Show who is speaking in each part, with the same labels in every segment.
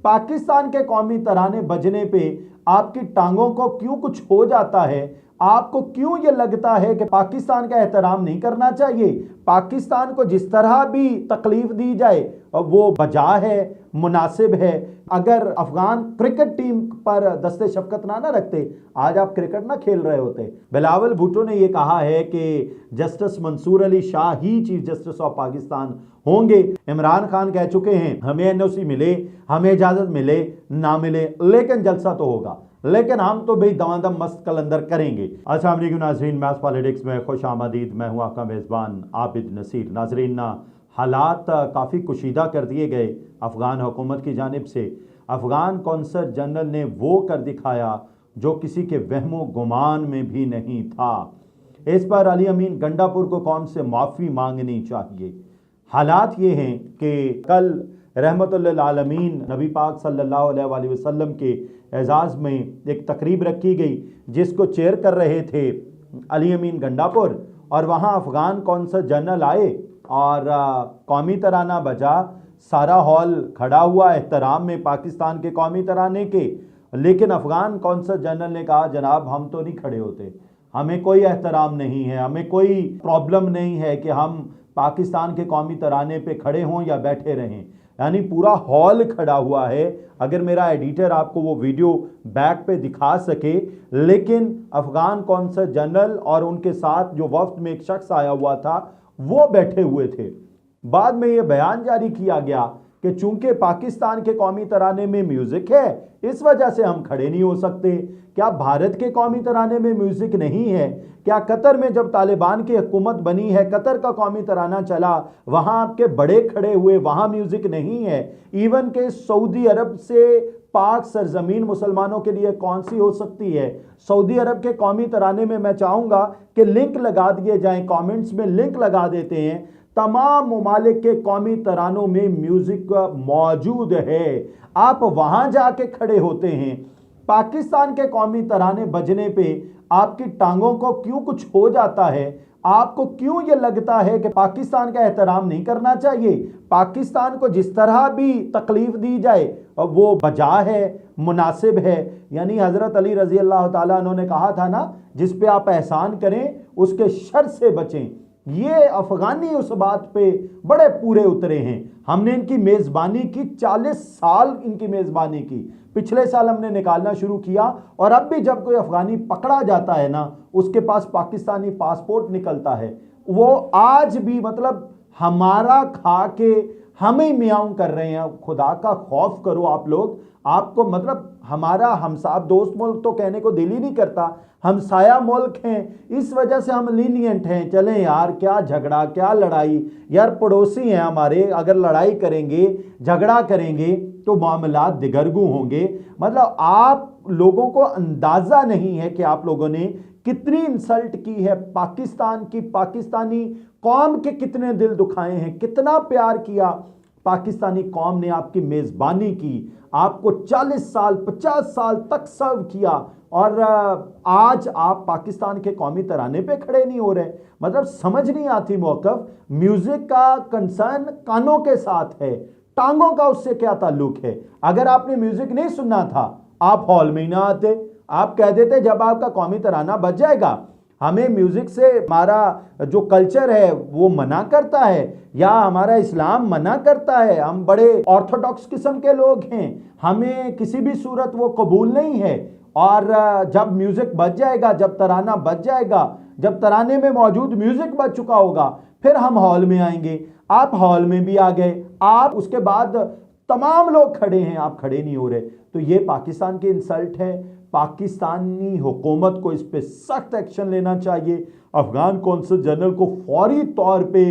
Speaker 1: पाकिस्तान के कौमी तराने बजने पे आपकी टांगों को क्यों कुछ हो जाता है? आपको क्यों ये लगता है कि पाकिस्तान का एहतराम नहीं करना चाहिए? पाकिस्तान को जिस तरह भी तकलीफ दी जाए वो बजा है, मुनासिब है। अगर अफगान क्रिकेट टीम पर दस्ते शफकत ना रखते, आज आप क्रिकेट ना खेल रहे होते। बिलावल भुट्टो ने यह कहा है कि जस्टिस मंसूर अली शाह ही चीफ जस्टिस ऑफ पाकिस्तान होंगे। इमरान खान कह चुके हैं हमें एनओसी मिले, हमें इजाजत मिले ना मिले, लेकिन जलसा तो होगा, लेकिन हम तो भाई दमादम मस्त कलंदर करेंगे। अस्सलाम वालेकुम नाजरीन, मैथ पॉलिटिक्स में खुश आमदीद। मैं हूं आपका मेज़बान आबिद नसीर। नाजरीन, हालात काफ़ी कुशीदा कर दिए गए अफ़गान हुकूमत की जानिब से। अफ़गान कौंसल जनरल ने वो कर दिखाया जो किसी के वहमो गुमान में भी नहीं था। इस पर अली अमीन गंडापुर को कौम से माफ़ी मांगनी चाहिए। हालात ये हैं कि कल रहमतुल्लिल आलमीन नबी पाक सल्लल्लाहु अलैहि वसल्लम के एजाज़ में एक तकरीब रखी गई, जिसको चेयर कर रहे थे अली अमीन गंडापुर। और वहाँ अफ़गान कौंसल जनरल आए और कौमी तराना बजा। सारा हॉल खड़ा हुआ एहतराम में पाकिस्तान के कौमी तराने के। लेकिन अफ़गान कौंसल जनरल ने कहा जनाब हम तो नहीं खड़े होते, हमें कोई एहतराम नहीं है, हमें कोई प्रॉब्लम नहीं है कि हम पाकिस्तान के कौमी तराने पे खड़े हों या बैठे रहें। यानी पूरा हॉल खड़ा हुआ है। अगर मेरा एडिटर आपको वो वीडियो बैक पे दिखा सके। लेकिन अफ़गान कौंसल जनरल और उनके साथ जो वफ्द में एक शख्स आया हुआ था वो बैठे हुए थे। बाद में ये बयान जारी किया गया कि चूंकि पाकिस्तान के कौमी तराने में म्यूजिक है इस वजह से हम खड़े नहीं हो सकते। क्या भारत के कौमी तराने में म्यूजिक नहीं है? क्या कतर में जब तालिबान की हुकूमत बनी है, कतर का कौमी तराना चला, वहां आपके बड़े खड़े हुए, वहां म्यूजिक नहीं है? इवन के सऊदी अरब से पाक सरजमीन मुसलमानों के लिए कौन सी हो सकती है? सऊदी अरब के कौमी तराने में मैं चाहूंगा कि लिंक लगा दिए जाएं, कमेंट्स में लिंक लगा देते हैं। तमाम ममालिक के कौमी तरानों में म्यूजिक मौजूद है। आप वहां जाके खड़े होते हैं। पाकिस्तान के कौमी तराने बजने पे आपकी टांगों को क्यों कुछ हो जाता है? आपको क्यों ये लगता है कि पाकिस्तान का एहतराम नहीं करना चाहिए? पाकिस्तान को जिस तरह भी तकलीफ दी जाए वो बजा है, मुनासिब है। यानी हजरत अली रजी अल्लाह ताला अन्हु ने कहा था ना, जिस पे आप एहसान करें उसके शर से बचें। ये अफगानी उस बात पे बड़े पूरे उतरे हैं। हमने इनकी मेज़बानी की, 40 साल इनकी मेज़बानी की। पिछले साल हमने निकालना शुरू किया और अब भी जब कोई अफगानी पकड़ा जाता है ना, उसके पास पाकिस्तानी पासपोर्ट निकलता है। वो आज भी मतलब हमारा खा के हमें मियाऊं कर रहे हैं। खुदा का खौफ करो आप लोग। आपको मतलब हमारा हमसाब दोस्त मुल्क तो कहने को दिल ही नहीं करता, हमसाया मुल्क हैं, इस वजह से हम लीनियंट हैं। चलें यार, क्या झगड़ा, क्या लड़ाई यार, पड़ोसी हैं हमारे। अगर लड़ाई करेंगे, झगड़ा करेंगे तो मामलात दिगरगू होंगे। मतलब आप लोगों को अंदाजा नहीं है कि आप लोगों ने कितनी इंसल्ट की है पाकिस्तान की, पाकिस्तानी कौम के कितने दिल दुखाए हैं, कितना प्यार किया पाकिस्तानी कौम ने आपकी मेज़बानी की, आपको 40 साल 50 साल तक सर्व किया और आज आप पाकिस्तान के कौमी तराने पे खड़े नहीं हो रहे। मतलब समझ नहीं आती मौक़िफ़। म्यूजिक का कंसर्न कानों के साथ है, टांगों का उससे क्या ताल्लुक है? अगर आपने म्यूजिक नहीं सुनना था आप हॉल में ही ना आते, आप कह देते जब आपका कौमी तराना बज जाएगा। हमें म्यूजिक से हमारा जो कल्चर है वो मना करता है या हमारा इस्लाम मना करता है। हम बड़े ऑर्थोडॉक्स किस्म के लोग हैं, हमें किसी भी सूरत वो कबूल नहीं है। और जब म्यूजिक बज जाएगा, जब तराना बज जाएगा, जब तराने में मौजूद म्यूजिक बज चुका होगा, फिर हम हॉल में आएंगे। आप हॉल में भी आ गए, आप उसके बाद तमाम लोग खड़े हैं, आप खड़े नहीं हो रहे। तो ये पाकिस्तान की इंसल्ट है। पाकिस्तानी हुकूमत को इस पे सख्त एक्शन लेना चाहिए। अफगान कौंसल जनरल को फौरी तौर पे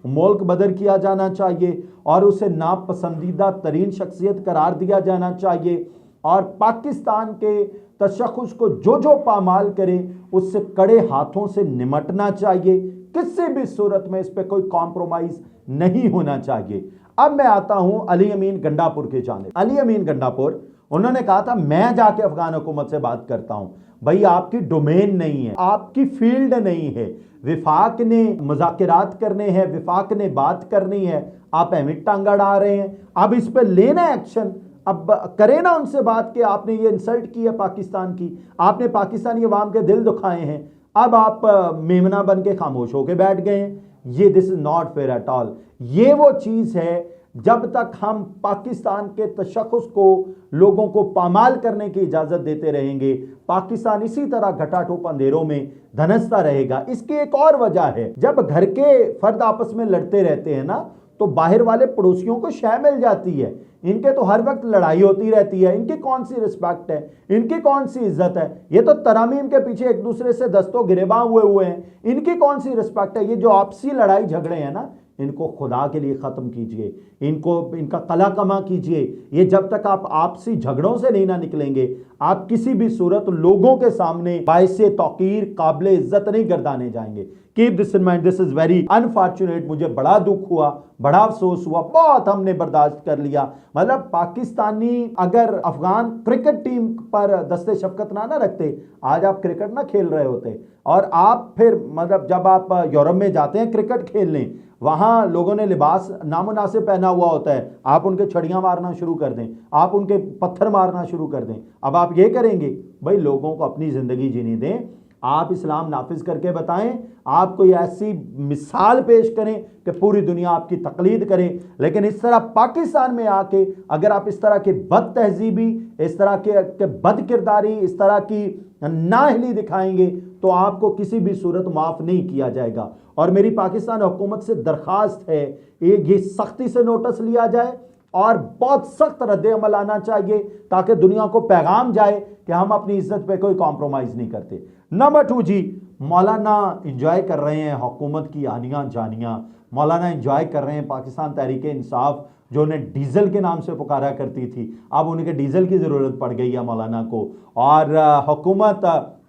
Speaker 1: मुल्क बदर किया जाना चाहिए और उसे नापसंदीदा तरीन शख्सियत करार दिया जाना चाहिए। और पाकिस्तान के तशख़्ख़ुस को जो जो पामाल करे उससे कड़े हाथों से निमटना चाहिए। किसी भी सूरत में इस पर कोई कॉम्प्रोमाइज़ नहीं होना चाहिए। अब मैं आता हूं अली अमीन गंडापुर के जानिब। अली अमीन गंडापुर उन्होंने कहा था मैं जाके अफगान हुकूमत से बात करता हूं। भाई आपकी डोमेन नहीं है, आपकी फील्ड नहीं है। विफाक ने मुज़ाकिरात करने हैं, विफाक ने बात करनी है, आप एमिट टांगा अड़ा रहे हैं। अब इस पर लेना एक्शन, अब करें ना उनसे बात कि आपने ये इंसल्ट की है पाकिस्तान की, आपने पाकिस्तानी अवाम के दिल दुखाए हैं, अब आप मेमना बन के खामोश होकर बैठ गए हैं। ये this is not fair at all. ये वो चीज़ है, जब तक हम पाकिस्तान के तशख्खुस को, लोगों को पामाल करने की इजाज़त देते रहेंगे, पाकिस्तान इसी तरह घटाटोप अंधेरों में धनसता रहेगा। इसकी एक और वजह है, जब घर के फर्द आपस में लड़ते रहते हैं ना, तो बाहर वाले पड़ोसियों को शय मिल जाती है। इनके तो हर वक्त लड़ाई होती रहती है, इनकी कौन सी रिस्पेक्ट है, इनकी कौन सी इज्जत है। ये तो तरामीम के पीछे एक दूसरे से दस्तों गिरेबां हुए हैं, इनकी कौन सी रिस्पेक्ट है। ये जो आपसी लड़ाई झगड़े हैं ना, इनको खुदा के लिए ख़त्म कीजिए, इनका कला कमा कीजिए। ये जब तक आप आपसी झगड़ों से नहीं ना निकलेंगे, आप किसी भी सूरत लोगों के सामने बाइसे तौकीर, काबिल इज्जत नहीं गर्दाने जाएंगे। Keep this in mind, this is very unfortunate. मुझे बड़ा दुख हुआ, बड़ा अफसोस हुआ, बहुत हमने बर्दाश्त कर लिया। मतलब पाकिस्तानी अगर अफगान क्रिकेट टीम पर दस्ते शफकत ना रखते, आज आप क्रिकेट ना खेल रहे होते। और आप फिर मतलब जब आप यूरोप में जाते हैं क्रिकेट खेलने, वहां लोगों ने लिबास नामुनासिब पहना हुआ होता है, आप उनके छड़ियां मारना शुरू कर दें, आप उनके पत्थर मारना शुरू कर दें। अब आप ये करेंगे, भाई लोगों को अपनी जिंदगी जीने दें, आप इस्लाम नाफिज करके बताएं, आप कोई ऐसी मिसाल पेश करें कि पूरी दुनिया आपकी तकलीद करे। लेकिन इस तरह पाकिस्तान में आके अगर आप इस तरह के बद तहजीबी, इस तरह के बद किरदारी, इस तरह की नाअहली दिखाएंगे, तो आपको किसी भी सूरत माफ़ नहीं किया जाएगा। और मेरी पाकिस्तान हुकूमत से दरख्वास्त है, ये सख्ती से नोटिस लिया जाए और बहुत सख्त रद्द-ए-अमल आना चाहिए, ताकि दुनिया को पैगाम जाए कि हम अपनी इज्जत पे कोई कॉम्प्रोमाइज़ नहीं करते। नंबर 2 जी, मौलाना इंजॉय कर रहे हैं हुकूमत की आनियाँ जानियाँ। मौलाना इंजॉय कर रहे हैं पाकिस्तान तहरीक इंसाफ, जो उन्हें डीजल के नाम से पुकारा करती थी, अब उनके डीजल की ज़रूरत पड़ गई है मौलाना को। और हुकूमत,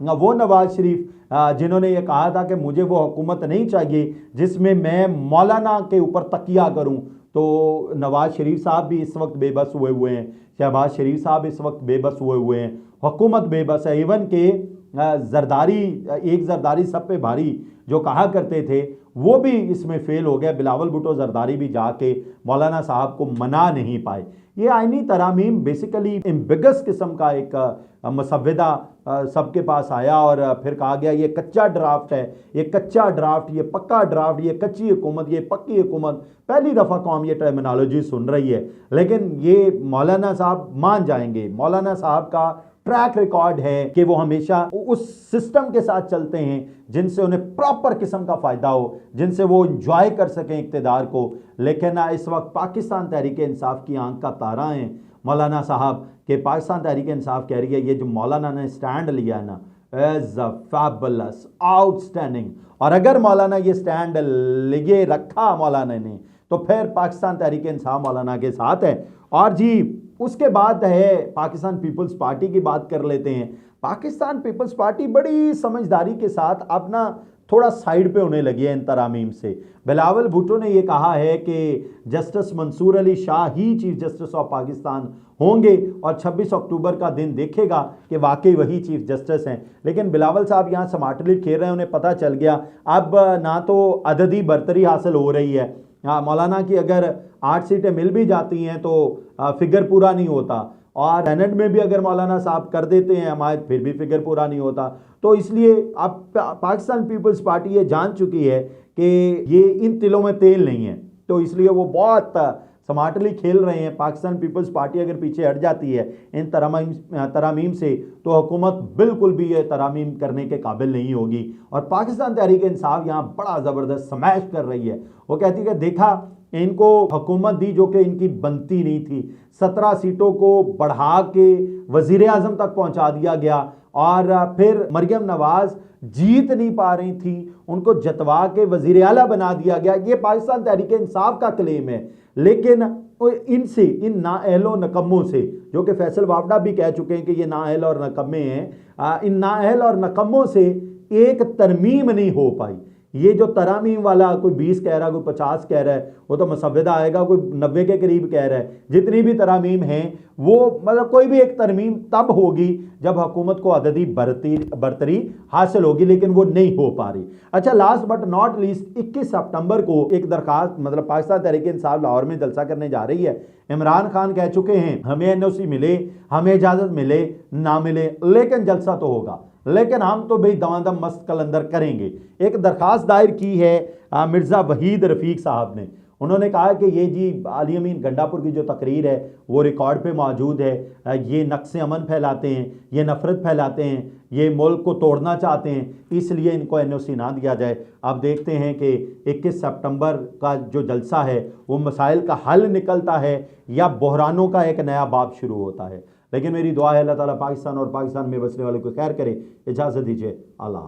Speaker 1: वो नवाज शरीफ जिन्होंने ये कहा था कि मुझे वो हुकूमत नहीं चाहिए जिसमें मैं मौलाना के ऊपर तकिया करूं, तो नवाज शरीफ साहब भी इस वक्त बेबस हुए हैं, शहबाज शरीफ साहब इस वक्त बेबस हुए हैं, हुकूमत बेबस है। इवन के जरदारी, एक जरदारी सब पे भारी जो कहा करते थे, वो भी इसमें फेल हो गया। बिलावल भुट्टो जरदारी भी जाके मौलाना साहब को मना नहीं पाए। ये आईनी तरामीम बेसिकली एम्बिगस किस्म का एक मसविदा सबके पास आया और फिर कहा गया ये कच्चा ड्राफ्ट है, ये कच्चा ड्राफ्ट, ये पक्का ड्राफ्ट, ये कच्ची हुकूमत, ये पक्की हुकूमत। पहली दफ़ा कौम ये टर्मिनोलॉजी सुन रही है, लेकिन ये मौलाना साहब मान जाएंगे। मौलाना साहब का ट्रैक रिकॉर्ड है कि वो हमेशा उस सिस्टम के साथ चलते हैं जिनसे उन्हें प्रॉपर किस्म का फ़ायदा हो, जिनसे वो इंजॉय कर सकें इक़्तिदार को। लेकिन इस वक्त पाकिस्तान तहरीक इंसाफ की आंख का तारा हैं मौलाना साहब के। पाकिस्तान तहरीक इंसाफ कह रही है ये जो मौलाना ने स्टैंड लिया ना, इज़ अ फैबुलस, आउटस्टैंडिंग। और अगर मौलाना ये स्टैंड लिए रखा मौलाना ने, तो फिर पाकिस्तान तहरीक इंसाफ मौलाना के साथ है। और जी उसके बाद है पाकिस्तान पीपल्स पार्टी की बात कर लेते हैं। पाकिस्तान पीपल्स पार्टी बड़ी समझदारी के साथ अपना थोड़ा साइड पे होने लगी है इन तरामीम से। बिलावल भुट्टो ने यह कहा है कि जस्टिस मंसूर अली शाह ही चीफ जस्टिस ऑफ पाकिस्तान होंगे और 26 अक्टूबर का दिन देखेगा कि वाकई वही चीफ जस्टिस हैं। लेकिन बिलावल साहब यहाँ स्मार्टली खेल रहे हैं, उन्हें पता चल गया अब ना तो अददी बरतरी हासिल हो रही है, मौलाना की अगर 8 सीटें मिल भी जाती हैं तो फिगर पूरा नहीं होता, और सेनेट में भी अगर मौलाना साहब कर देते हैं हमारे, फिर भी फिगर पूरा नहीं होता। तो इसलिए अब पाकिस्तान पीपल्स पार्टी ये जान चुकी है कि ये इन तिलों में तेल नहीं है, तो इसलिए वो बहुत स्मार्टली खेल रहे हैं। पाकिस्तान पीपल्स पार्टी अगर पीछे हट जाती है इन तरामीम से, तो हुकूमत बिल्कुल भी ये तरामीम करने के काबिल नहीं होगी। और पाकिस्तान तहरीक इंसाफ यहाँ बड़ा ज़बरदस्त स्मैश कर रही है। वो कहती है कि देखा, इनको हुकूमत दी जो कि इनकी बनती नहीं थी, 17 सीटों को बढ़ा के वज़ीर आज़म तक पहुँचा दिया गया, और फिर मरियम नवाज़ जीत नहीं पा रही थी, उनको जतवा के वज़ीर आला बना दिया गया। ये पाकिस्तान तहरीक इंसाफ का क्लेम है। लेकिन इनसे, इन नाअहलों नकम्मों से, जो कि फैसल वावड़ा भी कह चुके हैं कि ये नाअहल और नकम्मे हैं, इन नाअहल और नकम्मों से एक तरमीम नहीं हो पाई। ये जो तरामीम वाला कोई 20 कह रहा है, कोई 50 कह रहा है, वो तो मसवदा आएगा कोई 90 के करीब कह रहा है। जितनी भी तरामीम हैं वो मतलब कोई भी एक तरमीम तब होगी जब हुकूमत को अददी बरतरी हासिल होगी, लेकिन वो नहीं हो पा रही। अच्छा, लास्ट बट नॉट लीस्ट 21 सितंबर को एक दरखास्त मतलब पाकिस्तान तहरीक इंसाफ लाहौर में जलसा करने जा रही है। इमरान खान कह चुके हैं हमें एनओसी मिले, हमें इजाजत मिले ना मिले, लेकिन जलसा तो होगा, लेकिन हम तो भाई दमादम मस्त कलंदर करेंगे। एक दरखास्त दायर की है मिर्ज़ा वहीद रफ़ीक साहब ने। उन्होंने कहा कि ये जी अली अमीन गंडापुर की जो तकरीर है वो रिकॉर्ड पे मौजूद है, ये नक्स अमन फैलाते हैं, ये नफरत फैलाते हैं, ये मुल्क को तोड़ना चाहते हैं, इसलिए इनको एनओसी ना दिया जाए। अब देखते हैं कि 21 सितंबर का जो जलसा है वो मसाइल का हल निकलता है या बहरानों का एक नया बाब शुरू होता है। लेकिन मेरी दुआ है अल्लाह ताला पाकिस्तान और पाकिस्तान में बसने वाले को खैर करे। इजाज़त दीजिए, अल्लाह।